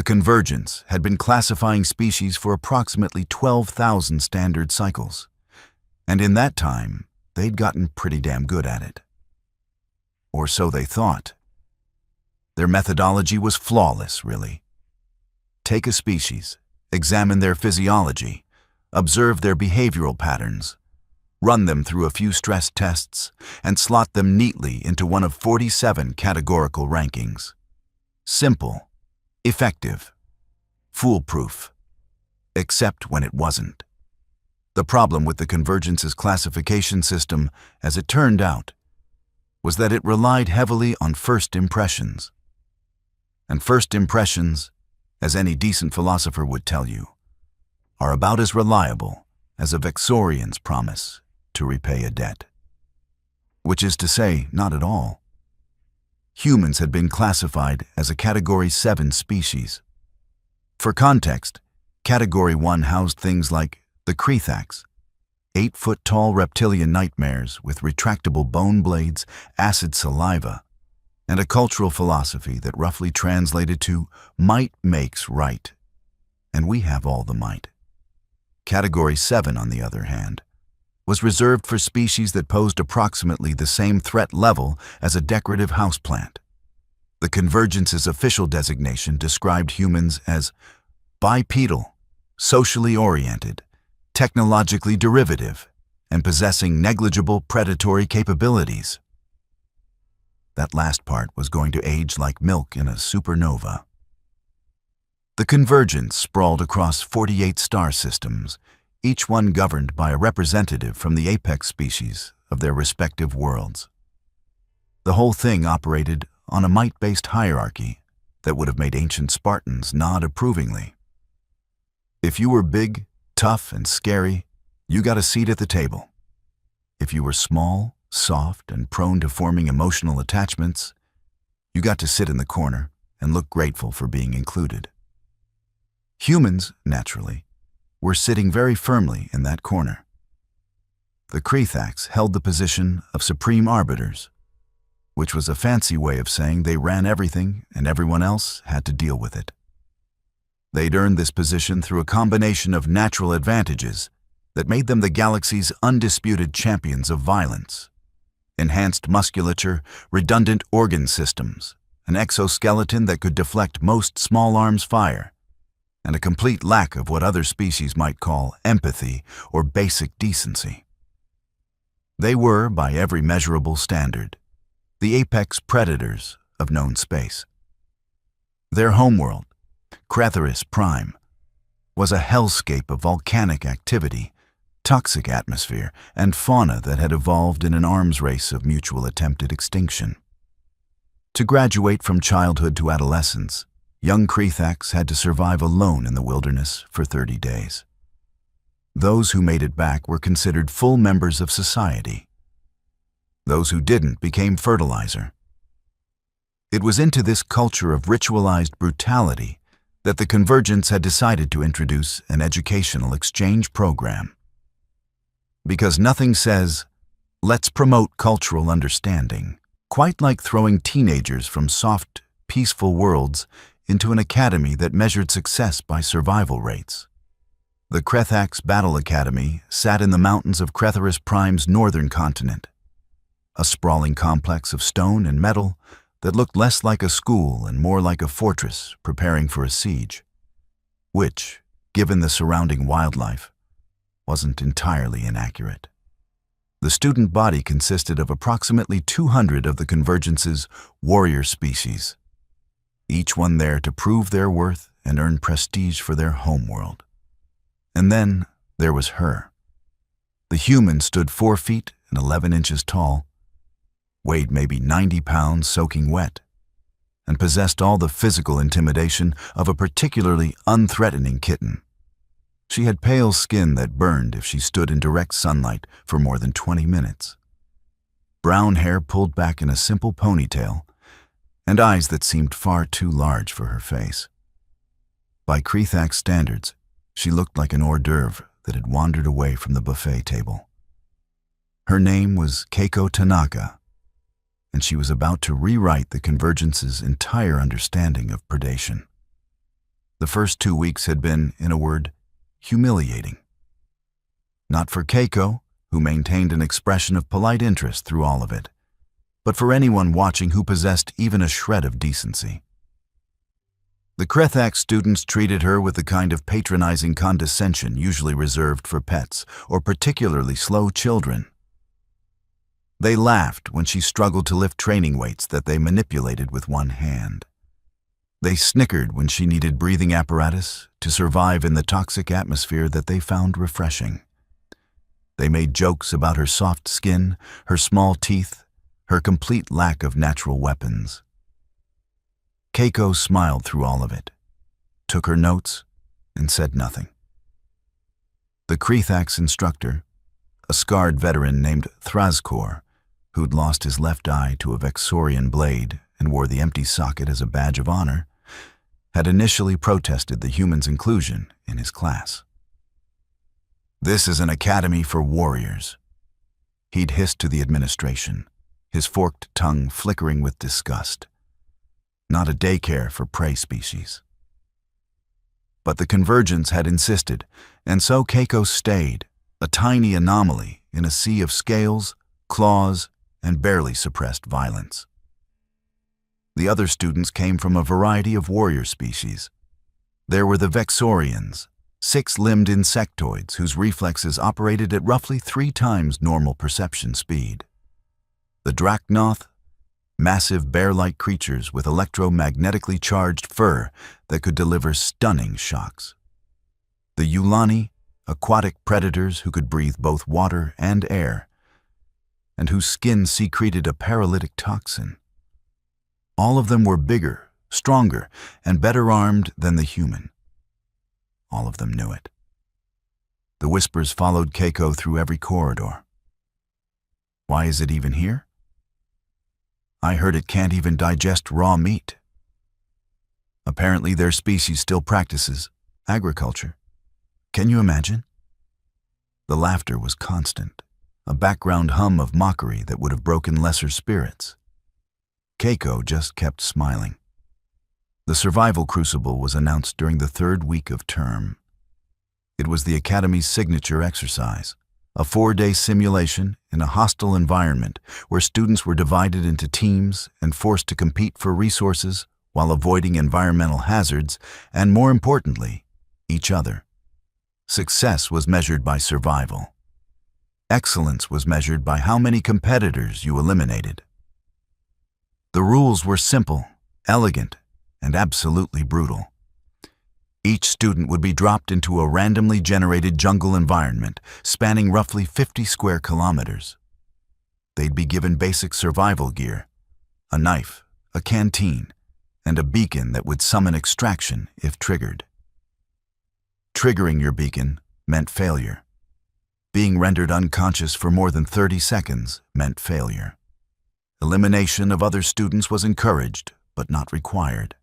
convergence had been classifying species for approximately 12,000 standard cycles, and in that time, they'd gotten pretty damn good at it. Or so they thought. Their methodology was flawless, really. Take a species, examine their physiology, observe their behavioral patterns, run them through a few stress tests, and slot them neatly into one of 47 categorical rankings. Simple, effective, foolproof, except when it wasn't. The problem with the convergence's classification system, as it turned out, was that it relied heavily on first impressions. And first impressions, as any decent philosopher would tell you, are about as reliable as a Vexorian's promise to repay a debt. Which is to say, not at all. Humans had been classified as a Category 7 species. For context, Category 1 housed things like the Krethax, 8-foot-tall reptilian nightmares with retractable bone blades, acid saliva, and a cultural philosophy that roughly translated to might makes right, and we have all the might. Category 7, on the other hand, was reserved for species that posed approximately the same threat level as a decorative houseplant. The convergence's official designation described humans as bipedal, socially oriented, technologically derivative, and possessing negligible predatory capabilities. That last part was going to age like milk in a supernova. The convergence sprawled across 48 star systems, each one governed by a representative from the apex species of their respective worlds. The whole thing operated on a might-based hierarchy that would have made ancient Spartans nod approvingly. If you were big, tough, and scary, you got a seat at the table. If you were small, soft, and prone to forming emotional attachments, you got to sit in the corner and look grateful for being included. Humans, naturally, were sitting very firmly in that corner. The Krethax held the position of supreme arbiters, which was a fancy way of saying they ran everything and everyone else had to deal with it. They'd earned this position through a combination of natural advantages that made them the galaxy's undisputed champions of violence. Enhanced musculature, redundant organ systems, an exoskeleton that could deflect most small arms fire, and a complete lack of what other species might call empathy or basic decency. They were, by every measurable standard, the apex predators of known space. Their homeworld, Cretharis Prime, was a hellscape of volcanic activity, toxic atmosphere, and fauna that had evolved in an arms race of mutual attempted extinction. To graduate from childhood to adolescence, young Krethax had to survive alone in the wilderness for 30 days. Those who made it back were considered full members of society. Those who didn't became fertilizer. It was into this culture of ritualized brutality that the convergence had decided to introduce an educational exchange program. Because nothing says, let's promote cultural understanding, quite like throwing teenagers from soft, peaceful worlds into an academy that measured success by survival rates. The Krethax Battle Academy sat in the mountains of Cretharis Prime's northern continent, a sprawling complex of stone and metal that looked less like a school and more like a fortress preparing for a siege, which, given the surrounding wildlife, wasn't entirely inaccurate. The student body consisted of approximately 200 of the convergence's warrior species, each one there to prove their worth and earn prestige for their homeworld. And then there was her. The human stood 4 feet and 11 inches tall, weighed maybe 90 pounds soaking wet, and possessed all the physical intimidation of a particularly unthreatening kitten. She had pale skin that burned if she stood in direct sunlight for more than 20 minutes. Brown hair pulled back in a simple ponytail, and eyes that seemed far too large for her face. By Krethax standards, she looked like an hors d'oeuvre that had wandered away from the buffet table. Her name was Keiko Tanaka, and she was about to rewrite the convergence's entire understanding of predation. The first 2 weeks had been, in a word, humiliating. Not for Keiko, who maintained an expression of polite interest through all of it, but for anyone watching who possessed even a shred of decency. The Krethax students treated her with the kind of patronizing condescension usually reserved for pets or particularly slow children. They laughed when she struggled to lift training weights that they manipulated with one hand. They snickered when she needed breathing apparatus to survive in the toxic atmosphere that they found refreshing. They made jokes about her soft skin, her small teeth, her complete lack of natural weapons. Keiko smiled through all of it, took her notes, and said nothing. The Krethax instructor, a scarred veteran named Thrazkor, who'd lost his left eye to a Vexorian blade and wore the empty socket as a badge of honor, had initially protested the human's inclusion in his class. "This is an academy for warriors," he'd hissed to the administration, his forked tongue flickering with disgust. Not a daycare for prey species. But the Convergence had insisted, and so Keiko stayed, a tiny anomaly in a sea of scales, claws, and barely suppressed violence. The other students came from a variety of warrior species. There were the Vexorians, 6-limbed insectoids whose reflexes operated at roughly 3 times normal perception speed. The Drachnoth, massive bear-like creatures with electromagnetically charged fur that could deliver stunning shocks. The Eulani, aquatic predators who could breathe both water and air, and whose skin secreted a paralytic toxin. All of them were bigger, stronger, and better armed than the human. All of them knew it. The whispers followed Keiko through every corridor. "Why is it even here? I heard it can't even digest raw meat." Apparently their species still practices agriculture. Can you imagine? The laughter was constant, a background hum of mockery that would have broken lesser spirits. Keiko just kept smiling. The survival crucible was announced during the 3rd week of term. It was the Academy's signature exercise, a 4-day simulation in a hostile environment where students were divided into teams and forced to compete for resources while avoiding environmental hazards and, more importantly, each other. Success was measured by survival. Excellence was measured by how many competitors you eliminated. The rules were simple, elegant, and absolutely brutal. Each student would be dropped into a randomly generated jungle environment spanning roughly 50 square kilometers. They'd be given basic survival gear, a knife, a canteen, and a beacon that would summon extraction if triggered. Triggering your beacon meant failure. Being rendered unconscious for more than 30 seconds meant failure. Elimination of other students was encouraged, but not required.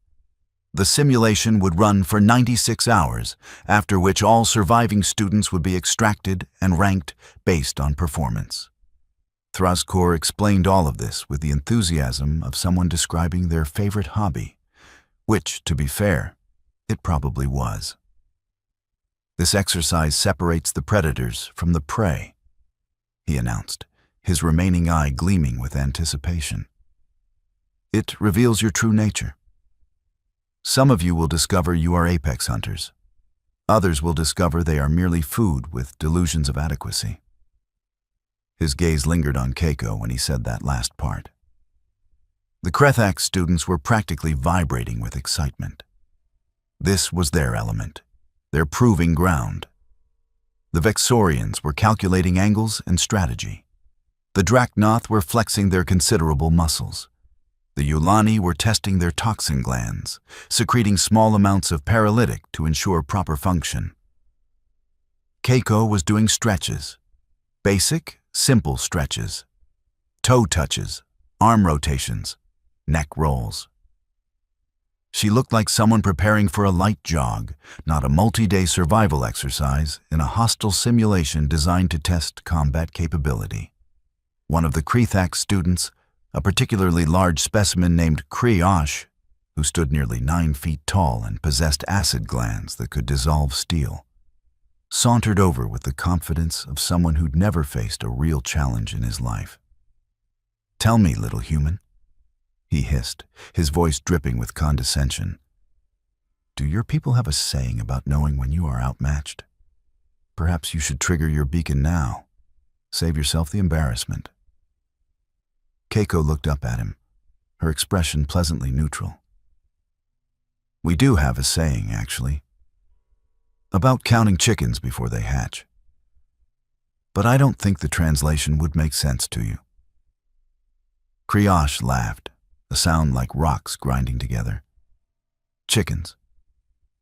The simulation would run for 96 hours, after which all surviving students would be extracted and ranked based on performance. Thrazkor explained all of this with the enthusiasm of someone describing their favorite hobby, which, to be fair, it probably was. "This exercise separates the predators from the prey," he announced, his remaining eye gleaming with anticipation. "It reveals your true nature. Some of you will discover you are apex hunters. Others will discover they are merely food with delusions of adequacy." His gaze lingered on Keiko when he said that last part. The Krethax students were practically vibrating with excitement. This was their element, their proving ground. The Vexorians were calculating angles and strategy. The Drachnoth were flexing their considerable muscles. The Eulani were testing their toxin glands, secreting small amounts of paralytic to ensure proper function. Keiko was doing stretches, basic, simple stretches, toe touches, arm rotations, neck rolls. She looked like someone preparing for a light jog, not a multi-day survival exercise in a hostile simulation designed to test combat capability. One of the Krethax students, a particularly large specimen named Kriosh, who stood nearly 9 feet tall and possessed acid glands that could dissolve steel, sauntered over with the confidence of someone who'd never faced a real challenge in his life. "Tell me, little human," he hissed, his voice dripping with condescension. "Do your people have a saying about knowing when you are outmatched? Perhaps you should trigger your beacon now. Save yourself the embarrassment." Keiko looked up at him, her expression pleasantly neutral. "We do have a saying, actually, about counting chickens before they hatch. But I don't think the translation would make sense to you." Kriosh laughed, a sound like rocks grinding together. "Chickens.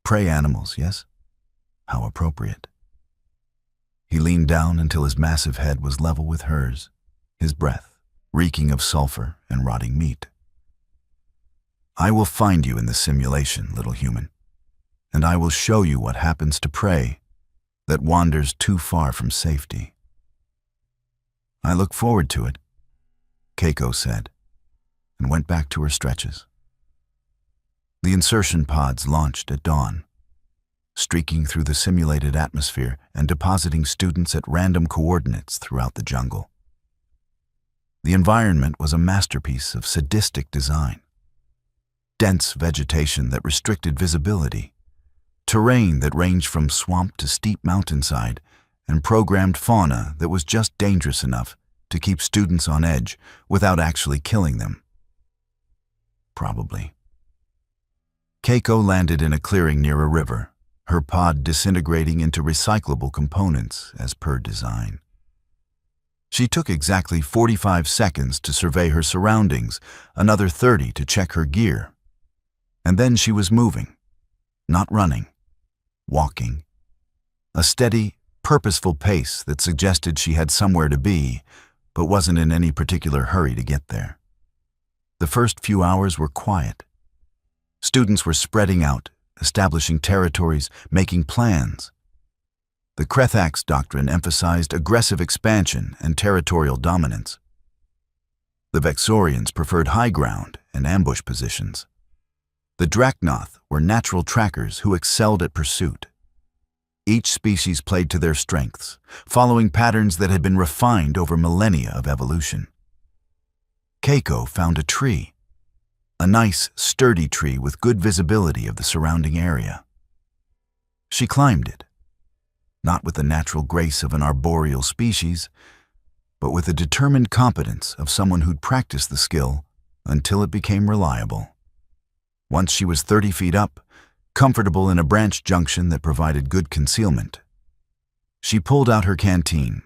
Prey animals, yes? How appropriate." He leaned down until his massive head was level with hers, his breath reeking of sulfur and rotting meat. "I will find you in the simulation, little human, and I will show you what happens to prey that wanders too far from safety." "I look forward to it," Keiko said, and went back to her stretches. The insertion pods launched at dawn, streaking through the simulated atmosphere and depositing students at random coordinates throughout the jungle. The environment was a masterpiece of sadistic design. Dense vegetation that restricted visibility, terrain that ranged from swamp to steep mountainside, and programmed fauna that was just dangerous enough to keep students on edge without actually killing them. Probably. Keiko landed in a clearing near a river, her pod disintegrating into recyclable components as per design. She took exactly 45 seconds to survey her surroundings, another 30 to check her gear. And then she was moving, not running, walking. A steady, purposeful pace that suggested she had somewhere to be, but wasn't in any particular hurry to get there. The first few hours were quiet. Students were spreading out, establishing territories, making plans. The Krethax doctrine emphasized aggressive expansion and territorial dominance. The Vexorians preferred high ground and ambush positions. The Drachnoth were natural trackers who excelled at pursuit. Each species played to their strengths, following patterns that had been refined over millennia of evolution. Keiko found a tree, a nice, sturdy tree with good visibility of the surrounding area. She climbed it, not with the natural grace of an arboreal species, but with the determined competence of someone who'd practiced the skill until it became reliable. Once she was 30 feet up, comfortable in a branch junction that provided good concealment, she pulled out her canteen,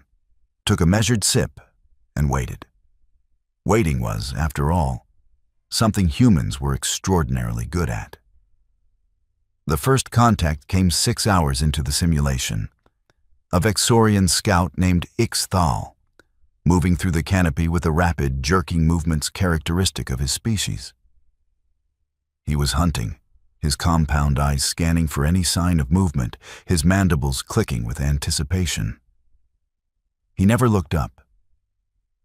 took a measured sip, and waited. Waiting was, after all, something humans were extraordinarily good at. The first contact came 6 hours into the simulation. A Vexorian scout named Ixthal, moving through the canopy with the rapid, jerking movements characteristic of his species. He was hunting, his compound eyes scanning for any sign of movement, his mandibles clicking with anticipation. He never looked up.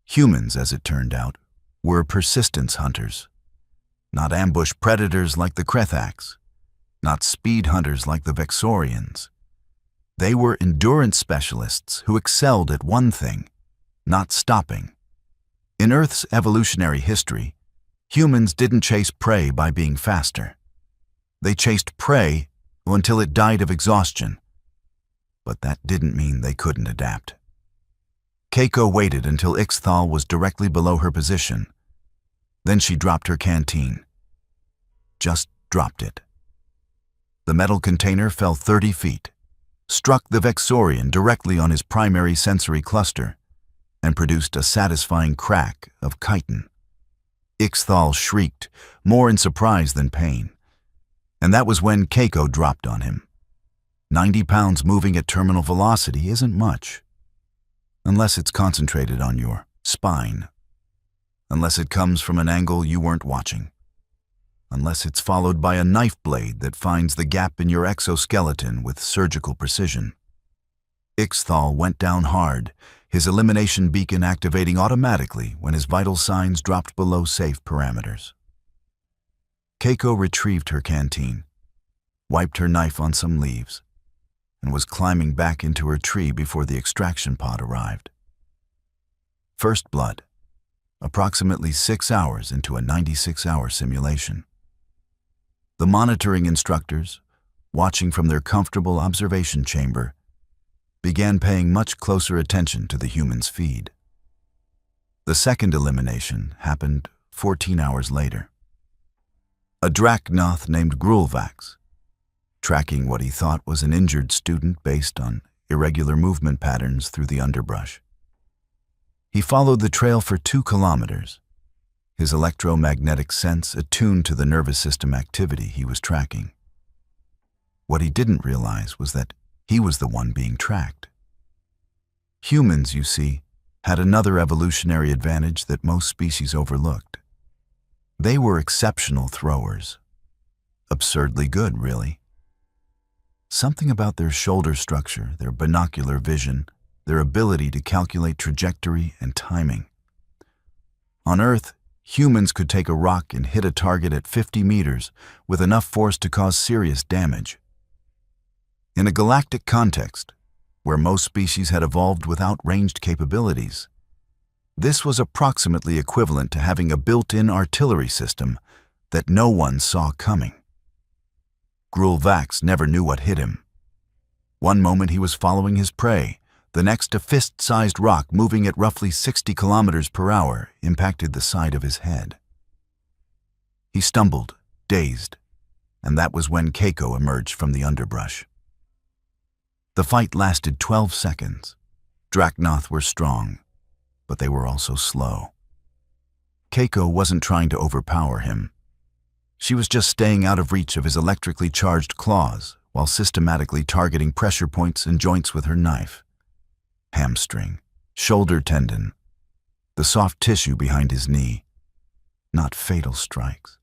Humans, as it turned out, were persistence hunters. Not ambush predators like the Krethax, not speed hunters like the Vexorians. They were endurance specialists who excelled at one thing, not stopping. In Earth's evolutionary history, humans didn't chase prey by being faster. They chased prey until it died of exhaustion. But that didn't mean they couldn't adapt. Keiko waited until Ixthal was directly below her position. Then she dropped her canteen. Just dropped it. The metal container fell 30 feet, struck the Vexorian directly on his primary sensory cluster, and produced a satisfying crack of chitin. Ixthal shrieked, more in surprise than pain. And that was when Keiko dropped on him. 90 pounds moving at terminal velocity isn't much, unless it's concentrated on your spine, unless it comes from an angle you weren't watching, unless it's followed by a knife blade that finds the gap in your exoskeleton with surgical precision. Ixthal went down hard, his elimination beacon activating automatically when his vital signs dropped below safe parameters. Keiko retrieved her canteen, wiped her knife on some leaves, and was climbing back into her tree before the extraction pod arrived. First blood, approximately 6 hours into a 96-hour simulation. The monitoring instructors, watching from their comfortable observation chamber, began paying much closer attention to the human's feed. The second elimination happened 14 hours later. A Dracnoth named Grulvax, tracking what he thought was an injured student based on irregular movement patterns through the underbrush. He followed the trail for 2 kilometers, his electromagnetic sense attuned to the nervous system activity he was tracking. What he didn't realize was that he was the one being tracked. Humans, you see, had another evolutionary advantage that most species overlooked. They were exceptional throwers. Absurdly good, really. Something about their shoulder structure, their binocular vision, their ability to calculate trajectory and timing. On Earth, humans could take a rock and hit a target at 50 meters with enough force to cause serious damage. In a galactic context, where most species had evolved without ranged capabilities, this was approximately equivalent to having a built-in artillery system that no one saw coming. Grulvax never knew what hit him. One moment he was following his prey, the next a fist-sized rock moving at roughly 60 kilometers per hour impacted the side of his head. He stumbled, dazed, and that was when Keiko emerged from the underbrush. The fight lasted 12 seconds. Dracnoth were strong, but they were also slow. Keiko wasn't trying to overpower him. She was just staying out of reach of his electrically charged claws while systematically targeting pressure points and joints with her knife. Hamstring, shoulder tendon, the soft tissue behind his knee. Not fatal strikes.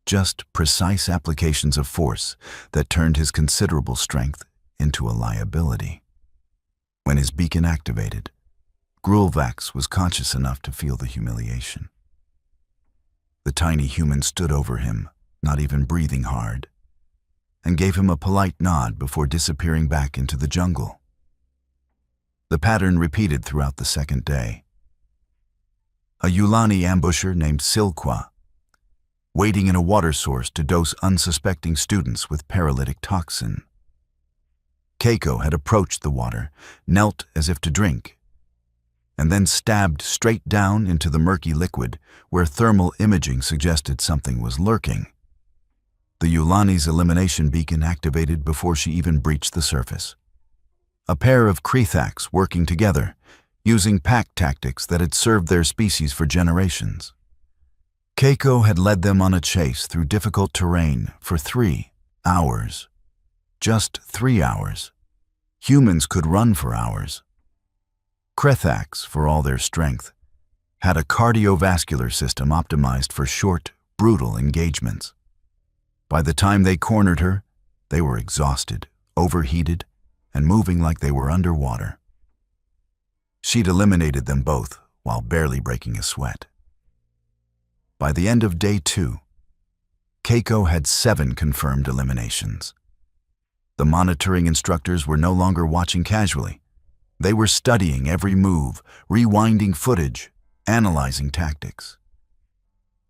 Just precise applications of force that turned his considerable strength into a liability. When his beacon activated, Grulvax was conscious enough to feel the humiliation. The tiny human stood over him, not even breathing hard, and gave him a polite nod before disappearing back into the jungle. The pattern repeated throughout the second day. A Yulani ambusher named Silqua, waiting in a water source to dose unsuspecting students with paralytic toxin. Keiko had approached the water, knelt as if to drink, and then stabbed straight down into the murky liquid where thermal imaging suggested something was lurking. The Yulani's elimination beacon activated before she even breached the surface. A pair of Krethaks working together, using pack tactics that had served their species for generations. Keiko had led them on a chase through difficult terrain for 3 hours. Just 3 hours. Humans could run for hours. Krethaks, for all their strength, had a cardiovascular system optimized for short, brutal engagements. By the time they cornered her, they were exhausted, overheated, and moving like they were underwater. She'd eliminated them both while barely breaking a sweat. By the end of day 2, Keiko had 7 confirmed eliminations. The monitoring instructors were no longer watching casually. They were studying every move, rewinding footage, analyzing tactics.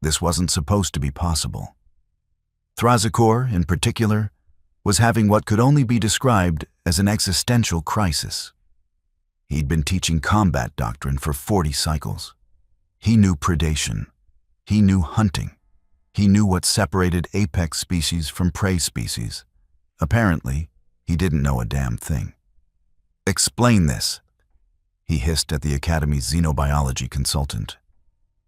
This wasn't supposed to be possible. Thrazakor, in particular, was having what could only be described as an existential crisis. He'd been teaching combat doctrine for 40 cycles. He knew predation. He knew hunting. He knew what separated apex species from prey species. Apparently, he didn't know a damn thing. "Explain this," he hissed at the Academy's xenobiology consultant,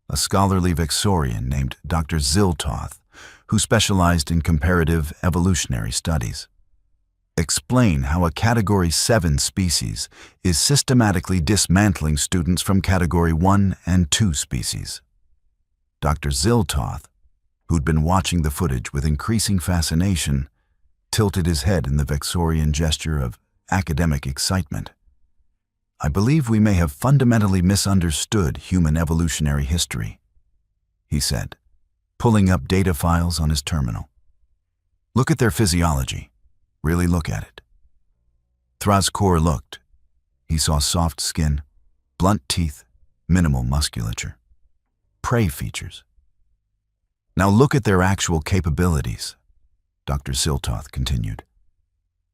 a scholarly Vexorian named Dr. Ziltoth, who specialized in comparative evolutionary studies. "Explain how a Category 7 species is systematically dismantling students from Category 1 and 2 species." Dr. Ziltoth, who'd been watching the footage with increasing fascination, tilted his head in the Vexorian gesture of academic excitement. "I believe we may have fundamentally misunderstood human evolutionary history," he said. pulling up data files on his terminal. Look at their physiology. Really look at it. Thrazkor looked. He saw soft skin, blunt teeth, minimal musculature. Prey features. Now look at their actual capabilities, Dr. Ziltoth continued.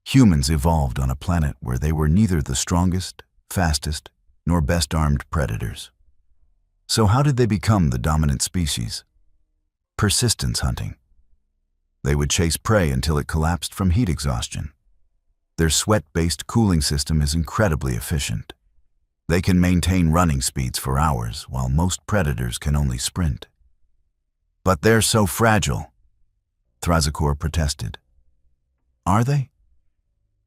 Humans evolved on a planet where they were neither the strongest, fastest, nor best-armed predators. So how did they become the dominant species? Persistence hunting. They would chase prey until it collapsed from heat exhaustion. Their sweat-based cooling system is incredibly efficient. They can maintain running speeds for hours, while most predators can only sprint. But they're so fragile, Thrazkor protested. Are they?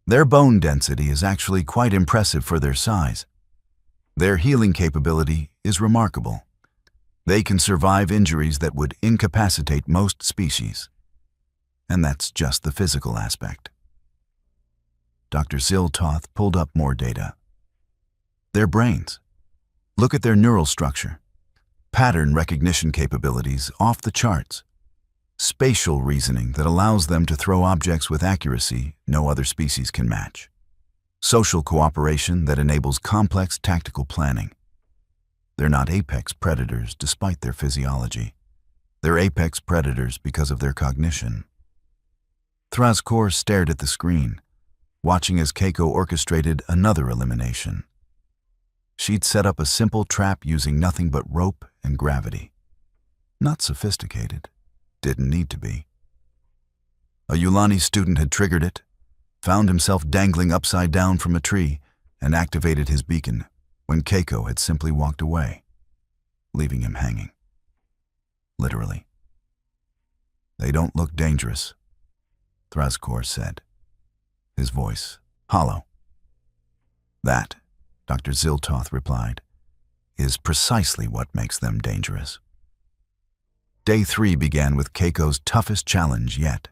Their bone density is actually quite impressive for their size. Their healing capability is remarkable. They can survive injuries that would incapacitate most species. And that's just the physical aspect. Dr. Ziltoth pulled up more data. Their brains. Look at their neural structure. Pattern recognition capabilities off the charts. Spatial reasoning that allows them to throw objects with accuracy no other species can match. Social cooperation that enables complex tactical planning. They're not apex predators despite their physiology. They're apex predators because of their cognition. Thrazkor stared at the screen, watching as Keiko orchestrated another elimination. She'd set up a simple trap using nothing but rope and gravity. Not sophisticated. Didn't need to be. A Yulani student had triggered it, found himself dangling upside down from a tree, and activated his beacon when Keiko had simply walked away, leaving him hanging. Literally. They don't look dangerous, Thrazkor said, his voice hollow. That, Dr. Ziltoth replied, is precisely what makes them dangerous. Day 3 began with Keiko's toughest challenge yet.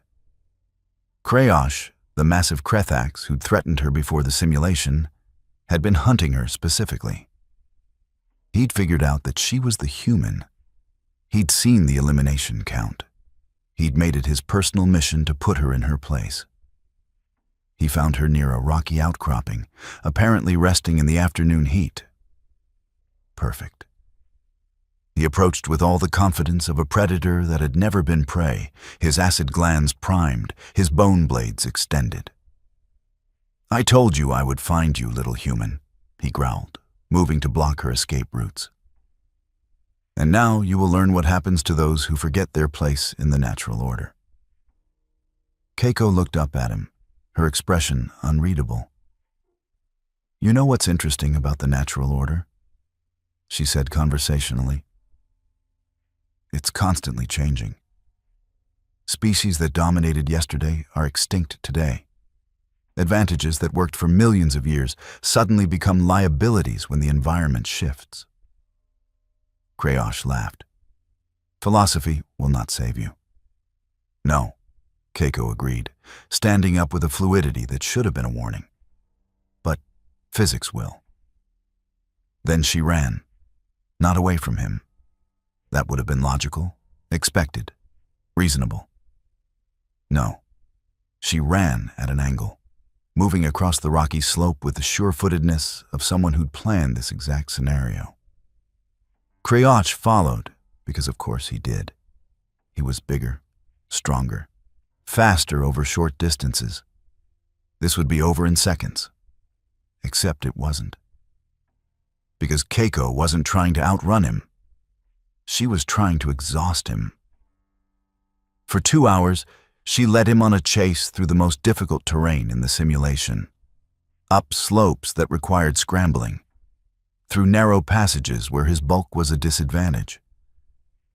Krayosh, the massive Krethax who'd threatened her before the simulation, had been hunting her specifically. He'd figured out that she was the human. He'd seen the elimination count. He'd made it his personal mission to put her in her place. He found her near a rocky outcropping, apparently resting in the afternoon heat. Perfect. He approached with all the confidence of a predator that had never been prey, his acid glands primed, his bone blades extended. I told you I would find you, little human, he growled, moving to block her escape routes. And now you will learn what happens to those who forget their place in the natural order. Keiko looked up at him, her expression unreadable. You know what's interesting about the natural order? She said conversationally. It's constantly changing. Species that dominated yesterday are extinct today. Advantages that worked for millions of years suddenly become liabilities when the environment shifts. Krayosh laughed. Philosophy will not save you. No, Keiko agreed, standing up with a fluidity that should have been a warning. But physics will. Then she ran, not away from him. That would have been logical, expected, reasonable. No, she ran at an angle, moving across the rocky slope with the sure-footedness of someone who'd planned this exact scenario. Krayosh followed, because of course he did. He was bigger, stronger, faster over short distances. This would be over in seconds. Except it wasn't. Because Keiko wasn't trying to outrun him. She was trying to exhaust him. For 2 hours, she led him on a chase through the most difficult terrain in the simulation. Up slopes that required scrambling. Through narrow passages where his bulk was a disadvantage.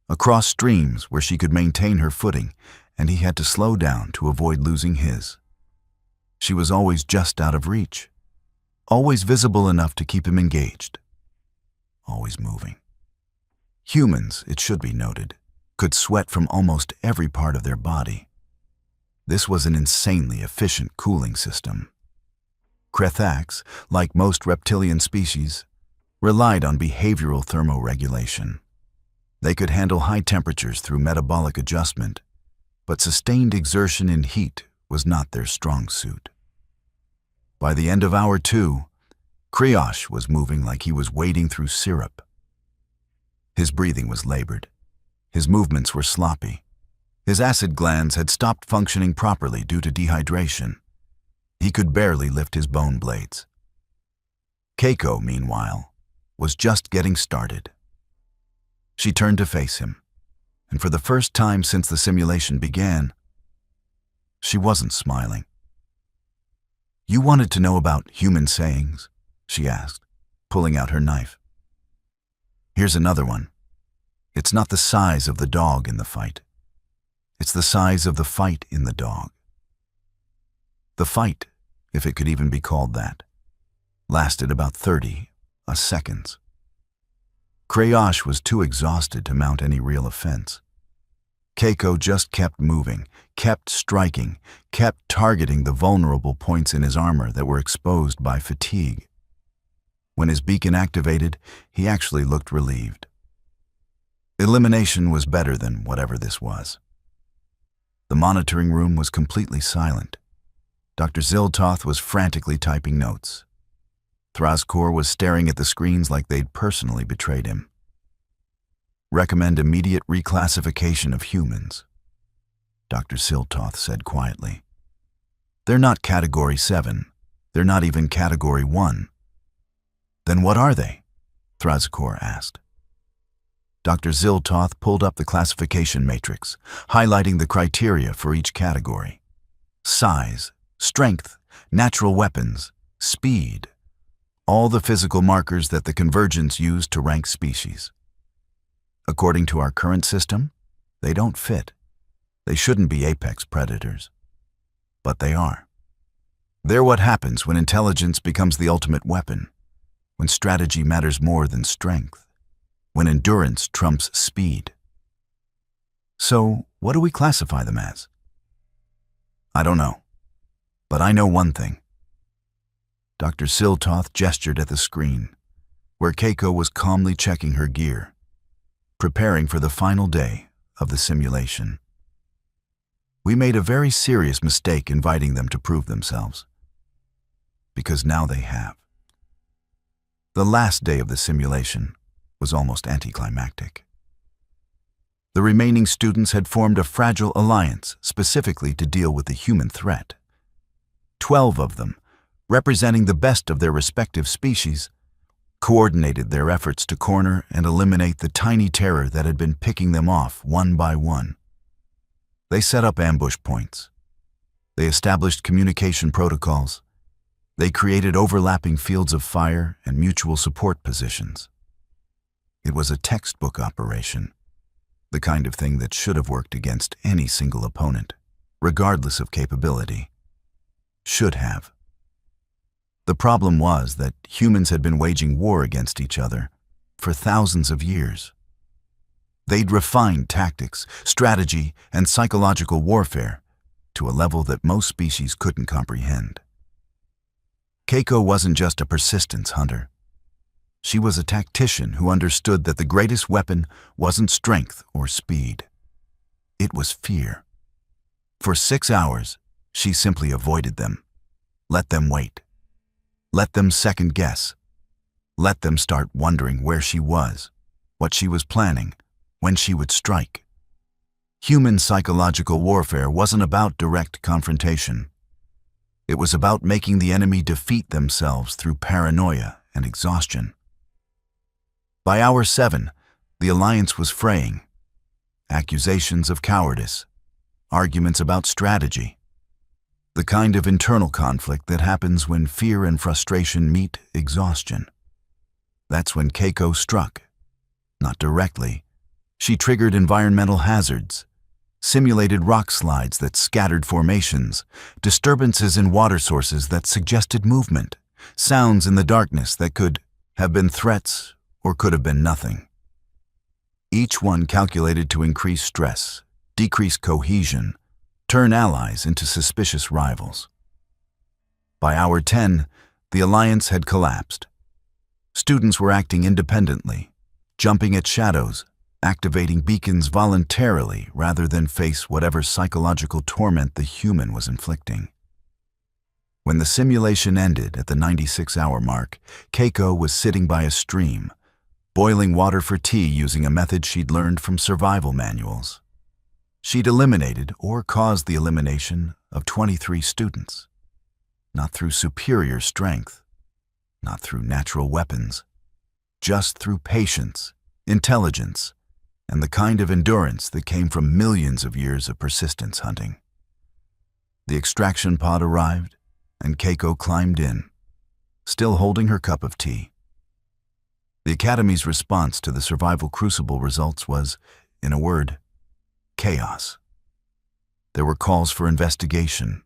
Across streams where she could maintain her footing, and he had to slow down to avoid losing his. She was always just out of reach. Always visible enough to keep him engaged. Always moving. Humans, it should be noted, could sweat from almost every part of their body. This was an insanely efficient cooling system. Krethax, like most reptilian species, relied on behavioral thermoregulation. They could handle high temperatures through metabolic adjustment, but sustained exertion in heat was not their strong suit. By the end of hour 2, Kriosh was moving like he was wading through syrup. His breathing was labored. His movements were sloppy. His acid glands had stopped functioning properly due to dehydration. He could barely lift his bone blades. Keiko, meanwhile, was just getting started. She turned to face him, and for the first time since the simulation began, she wasn't smiling. "You wanted to know about human sayings?" she asked, pulling out her knife. "Here's another one. It's not the size of the dog in the fight. It's the size of the fight in the dog." The fight, if it could even be called that, lasted about 30 seconds. Kriosh was too exhausted to mount any real offense. Keiko just kept moving, kept striking, kept targeting the vulnerable points in his armor that were exposed by fatigue. When his beacon activated, he actually looked relieved. Elimination was better than whatever this was. The monitoring room was completely silent. Dr. Ziltoth was frantically typing notes. Thrazkor was staring at the screens like they'd personally betrayed him. "Recommend immediate reclassification of humans," Dr. Ziltoth said quietly. "They're not Category 7. They're not even Category 1. "Then what are they?" Thrazkor asked. Dr. Ziltoth pulled up the classification matrix, highlighting the criteria for each category. Size, strength, natural weapons, speed, all the physical markers that the Convergence used to rank species. According to our current system, they don't fit. They shouldn't be apex predators. But they are. They're what happens when intelligence becomes the ultimate weapon, when strategy matters more than strength, when endurance trumps speed. So, what do we classify them as? I don't know. But I know one thing. Dr. Ziltoth gestured at the screen, where Keiko was calmly checking her gear, preparing for the final day of the simulation. We made a very serious mistake inviting them to prove themselves, because now they have. The last day of the simulation was almost anticlimactic. The remaining students had formed a fragile alliance specifically to deal with the human threat. 12 of them, representing the best of their respective species, coordinated their efforts to corner and eliminate the tiny terror that had been picking them off one by one. They set up ambush points. They established communication protocols. They created overlapping fields of fire and mutual support positions. It was a textbook operation, the kind of thing that should have worked against any single opponent, regardless of capability. Should have. The problem was that humans had been waging war against each other for thousands of years. They'd refined tactics, strategy, and psychological warfare to a level that most species couldn't comprehend. Keiko wasn't just a persistence hunter. She was a tactician who understood that the greatest weapon wasn't strength or speed. It was fear. For 6 hours, she simply avoided them, let them wait. Let them second guess. Let them start wondering where she was, what she was planning, when she would strike. Human psychological warfare wasn't about direct confrontation. It was about making the enemy defeat themselves through paranoia and exhaustion. By hour 7, the alliance was fraying. Accusations of cowardice, arguments about strategy, the kind of internal conflict that happens when fear and frustration meet exhaustion. That's when Keiko struck. Not directly. She triggered environmental hazards, simulated rock slides that scattered formations, disturbances in water sources that suggested movement, sounds in the darkness that could have been threats or could have been nothing. Each one calculated to increase stress, decrease cohesion, turn allies into suspicious rivals. By hour 10, the alliance had collapsed. Students were acting independently, jumping at shadows, activating beacons voluntarily rather than face whatever psychological torment the human was inflicting. When the simulation ended at the 96-hour mark, Keiko was sitting by a stream, boiling water for tea using a method she'd learned from survival manuals. She'd eliminated or caused the elimination of 23 students, not through superior strength, not through natural weapons, just through patience, intelligence, and the kind of endurance that came from millions of years of persistence hunting. The extraction pod arrived, and Keiko climbed in, still holding her cup of tea. The Academy's response to the survival crucible results was, in a word, chaos. There were calls for investigation,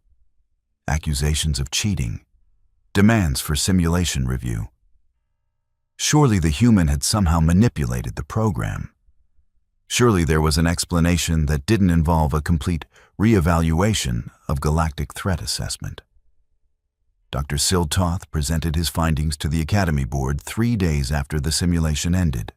accusations of cheating, demands for simulation review. Surely the human had somehow manipulated the program. Surely there was an explanation that didn't involve a complete reevaluation of galactic threat assessment. Dr. Siltoth presented his findings to the Academy Board 3 days after the simulation ended.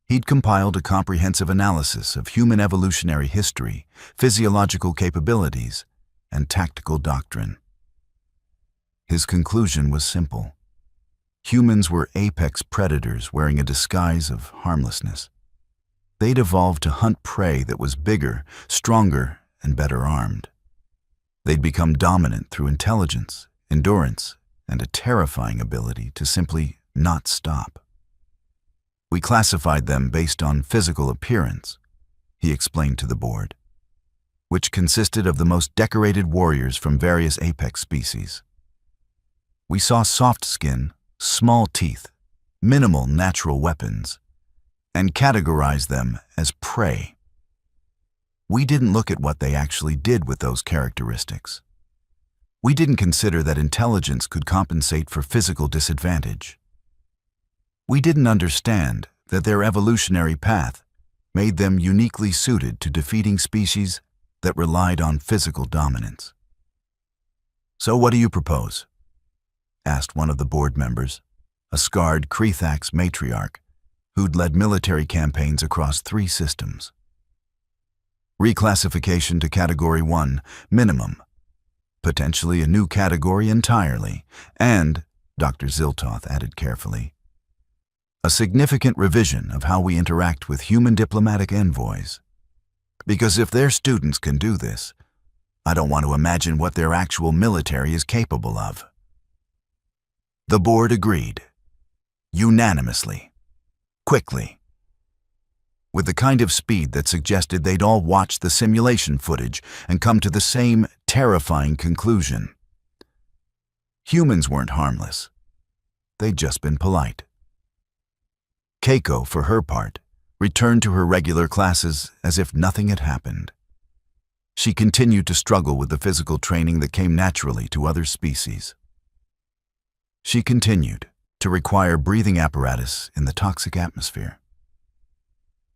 He'd compiled a comprehensive analysis of human evolutionary history, physiological capabilities, and tactical doctrine. His conclusion was simple. Humans were apex predators wearing a disguise of harmlessness. They'd evolved to hunt prey that was bigger, stronger, and better armed. They'd become dominant through intelligence, endurance, and a terrifying ability to simply not stop. We classified them based on physical appearance, he explained to the board, which consisted of the most decorated warriors from various apex species. We saw soft skin, small teeth, minimal natural weapons, and categorized them as prey. We didn't look at what they actually did with those characteristics. We didn't consider that intelligence could compensate for physical disadvantage. We didn't understand that their evolutionary path made them uniquely suited to defeating species that relied on physical dominance. "So what do you propose?" asked one of the board members, a scarred Krethax matriarch who'd led military campaigns across 3 systems. "Reclassification to Category 1, minimum. Potentially a new category entirely, and," Dr. Ziltoth added carefully, "a significant revision of how we interact with human diplomatic envoys. Because if their students can do this, I don't want to imagine what their actual military is capable of." The board agreed, unanimously, quickly, with the kind of speed that suggested they'd all watch the simulation footage and come to the same terrifying conclusion. Humans weren't harmless. They'd just been polite. Keiko, for her part, returned to her regular classes as if nothing had happened. She continued to struggle with the physical training that came naturally to other species. She continued to require breathing apparatus in the toxic atmosphere.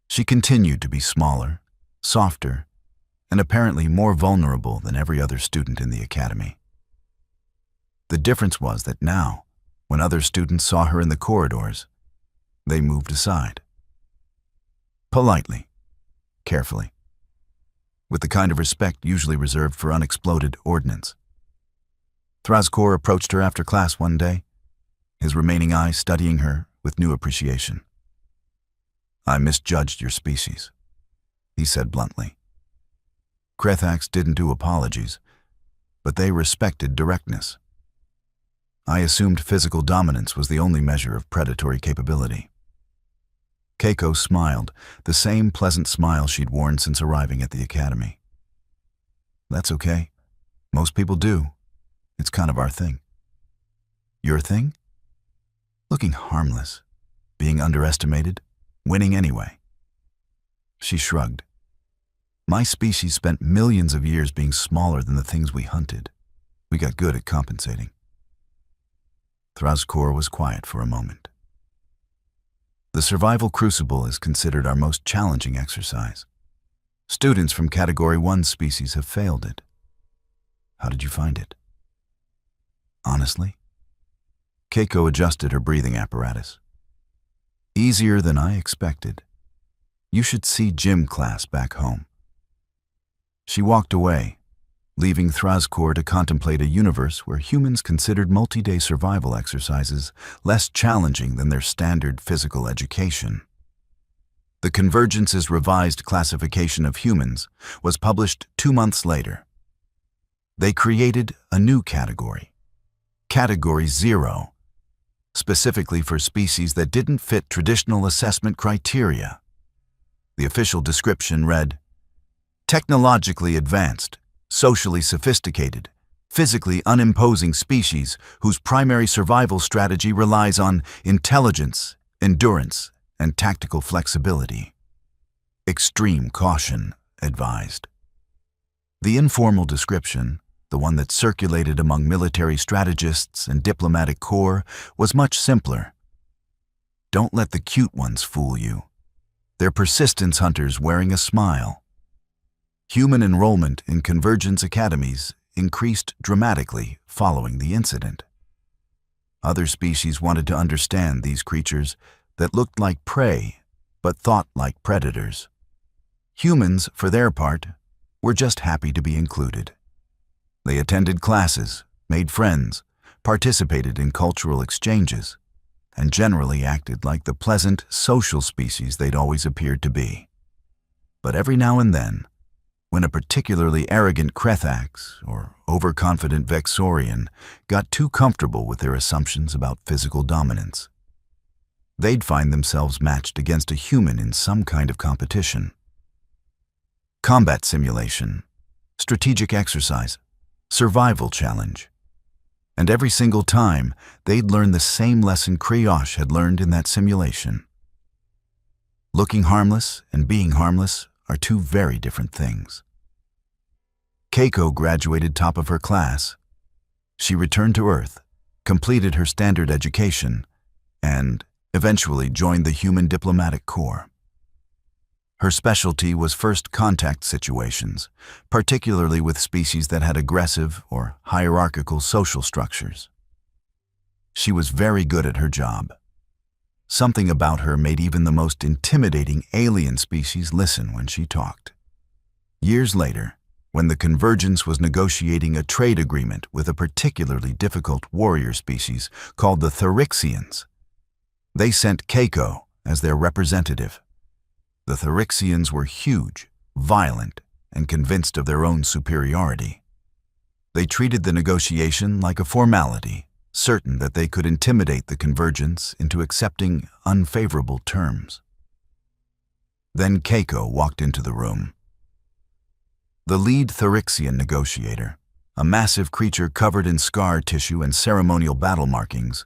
She continued to be smaller, softer, and apparently more vulnerable than every other student in the academy. The difference was that now, when other students saw her in the corridors, they moved aside. Politely, carefully, with the kind of respect usually reserved for unexploded ordnance. Thrazkor approached her after class one day, his remaining eye studying her with new appreciation. "I misjudged your species," he said bluntly. Krethax didn't do apologies, but they respected directness. I assumed physical dominance was the only measure of predatory capability. Keiko smiled, the same pleasant smile she'd worn since arriving at the academy. "That's okay. Most people do. It's kind of our thing." "Your thing?" "Looking harmless, being underestimated, winning anyway." She shrugged. "My species spent millions of years being smaller than the things we hunted. We got good at compensating." Thrazkor was quiet for a moment. "The survival crucible is considered our most challenging exercise. Students from Category 1 species have failed it. How did you find it?" "Honestly?" Keiko adjusted her breathing apparatus. "Easier than I expected. You should see gym class back home." She walked away, leaving Thrascore to contemplate a universe where humans considered multi-day survival exercises less challenging than their standard physical education. The Convergence's revised classification of humans was published 2 months later. They created a new category, Category 0, specifically for species that didn't fit traditional assessment criteria. The official description read, "Technologically advanced, socially sophisticated, physically unimposing species whose primary survival strategy relies on intelligence, endurance, and tactical flexibility. Extreme caution advised." The informal description, the one that circulated among military strategists and diplomatic corps, was much simpler. "Don't let the cute ones fool you. They're persistence hunters wearing a smile." Human enrollment in Convergence academies increased dramatically following the incident. Other species wanted to understand these creatures that looked like prey but thought like predators. Humans, for their part, were just happy to be included. They attended classes, made friends, participated in cultural exchanges, and generally acted like the pleasant, social species they'd always appeared to be. But every now and then, when a particularly arrogant Krethax or overconfident Vexorian got too comfortable with their assumptions about physical dominance, they'd find themselves matched against a human in some kind of competition. Combat simulation, strategic exercise, survival challenge. And every single time, they'd learn the same lesson Kriosh had learned in that simulation. Looking harmless and being harmless are two very different things. Keiko graduated top of her class. She returned to Earth, completed her standard education, and eventually joined the Human Diplomatic Corps. Her specialty was first contact situations, particularly with species that had aggressive or hierarchical social structures. She was very good at her job. Something about her made even the most intimidating alien species listen when she talked. Years later, when the Convergence was negotiating a trade agreement with a particularly difficult warrior species called the Therixians, they sent Keiko as their representative. The Therixians were huge, violent, and convinced of their own superiority. They treated the negotiation like a formality, certain that they could intimidate the Convergence into accepting unfavorable terms. Then Keiko walked into the room. The lead Therixian negotiator, a massive creature covered in scar tissue and ceremonial battle markings,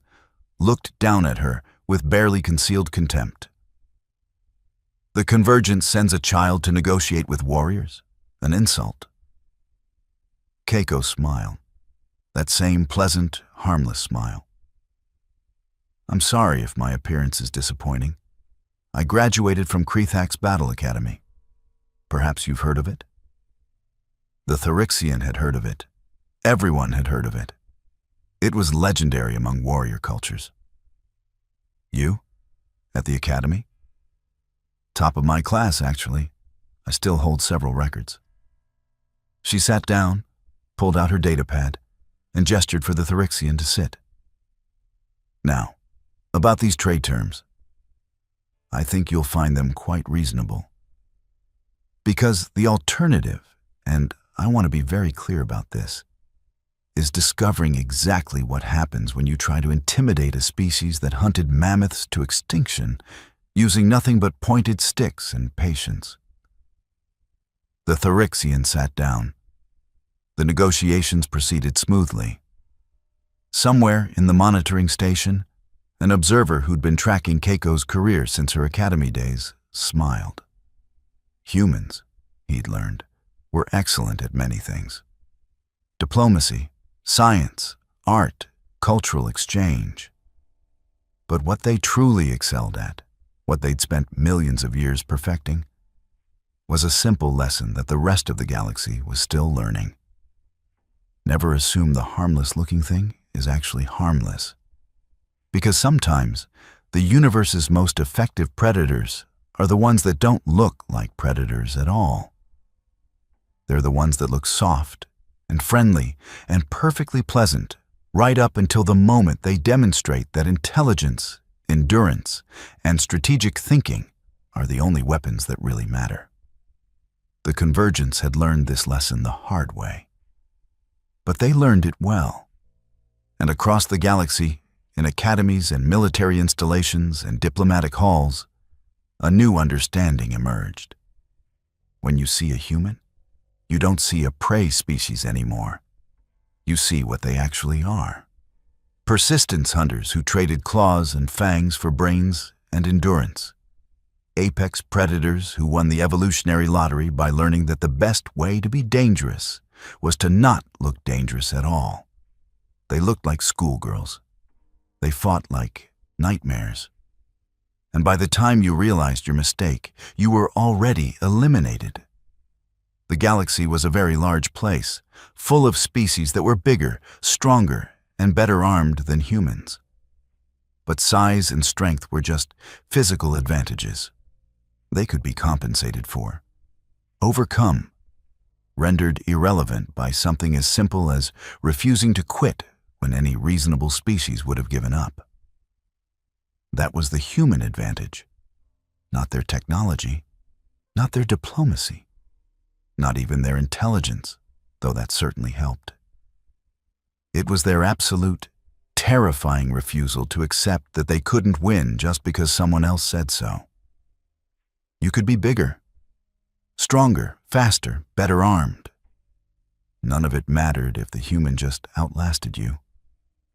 looked down at her with barely concealed contempt. "The Convergence sends a child to negotiate with warriors? An insult." Keiko smiled, that same pleasant, harmless smile. "I'm sorry if my appearance is disappointing. I graduated from Krethax Battle Academy. Perhaps you've heard of it?" The Therixian had heard of it. Everyone had heard of it. It was legendary among warrior cultures. "You? At the academy?" "Top of my class, actually. I still hold several records." She sat down, pulled out her datapad, and gestured for the Therixian to sit. "Now, about these trade terms. I think you'll find them quite reasonable. Because the alternative, and I want to be very clear about this, is discovering exactly what happens when you try to intimidate a species that hunted mammoths to extinction using nothing but pointed sticks and patience." The Therixian sat down. The negotiations proceeded smoothly. Somewhere in the monitoring station, an observer who'd been tracking Keiko's career since her academy days smiled. Humans, he'd learned, were excellent at many things. Diplomacy, science, art, cultural exchange. But what they truly excelled at, what they'd spent millions of years perfecting, was a simple lesson that the rest of the galaxy was still learning. Never assume the harmless-looking thing is actually harmless. Because sometimes, the universe's most effective predators are the ones that don't look like predators at all. They're the ones that look soft and friendly and perfectly pleasant right up until the moment they demonstrate that intelligence, endurance, and strategic thinking are the only weapons that really matter. The Convergence had learned this lesson the hard way. But they learned it well. And across the galaxy, in academies and military installations and diplomatic halls, a new understanding emerged. When you see a human, you don't see a prey species anymore. You see what they actually are. Persistence hunters who traded claws and fangs for brains and endurance. Apex predators who won the evolutionary lottery by learning that the best way to be dangerous was to not look dangerous at all. They looked like schoolgirls. They fought like nightmares. And by the time you realized your mistake, you were already eliminated. The galaxy was a very large place, full of species that were bigger, stronger, and better armed than humans. But size and strength were just physical advantages. They could be compensated for, overcome, rendered irrelevant by something as simple as refusing to quit when any reasonable species would have given up. That was the human advantage, not their technology, not their diplomacy, not even their intelligence, though that certainly helped. It was their absolute, terrifying refusal to accept that they couldn't win just because someone else said so. You could be bigger, stronger, faster, better armed. None of it mattered if the human just outlasted you,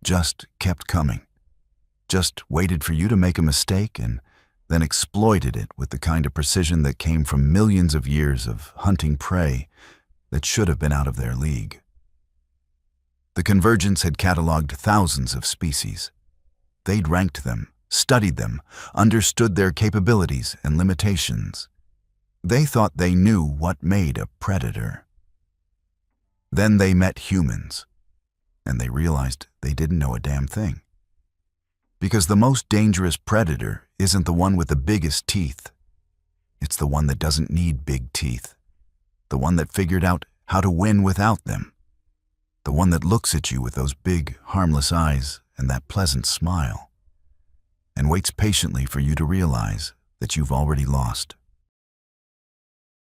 just kept coming, just waited for you to make a mistake and then exploited it with the kind of precision that came from millions of years of hunting prey that should have been out of their league. The Convergence had cataloged thousands of species. They'd ranked them, studied them, understood their capabilities and limitations. They thought they knew what made a predator. Then they met humans, and they realized they didn't know a damn thing. Because the most dangerous predator isn't the one with the biggest teeth. It's the one that doesn't need big teeth. The one that figured out how to win without them. The one that looks at you with those big, harmless eyes and that pleasant smile, and waits patiently for you to realize that you've already lost.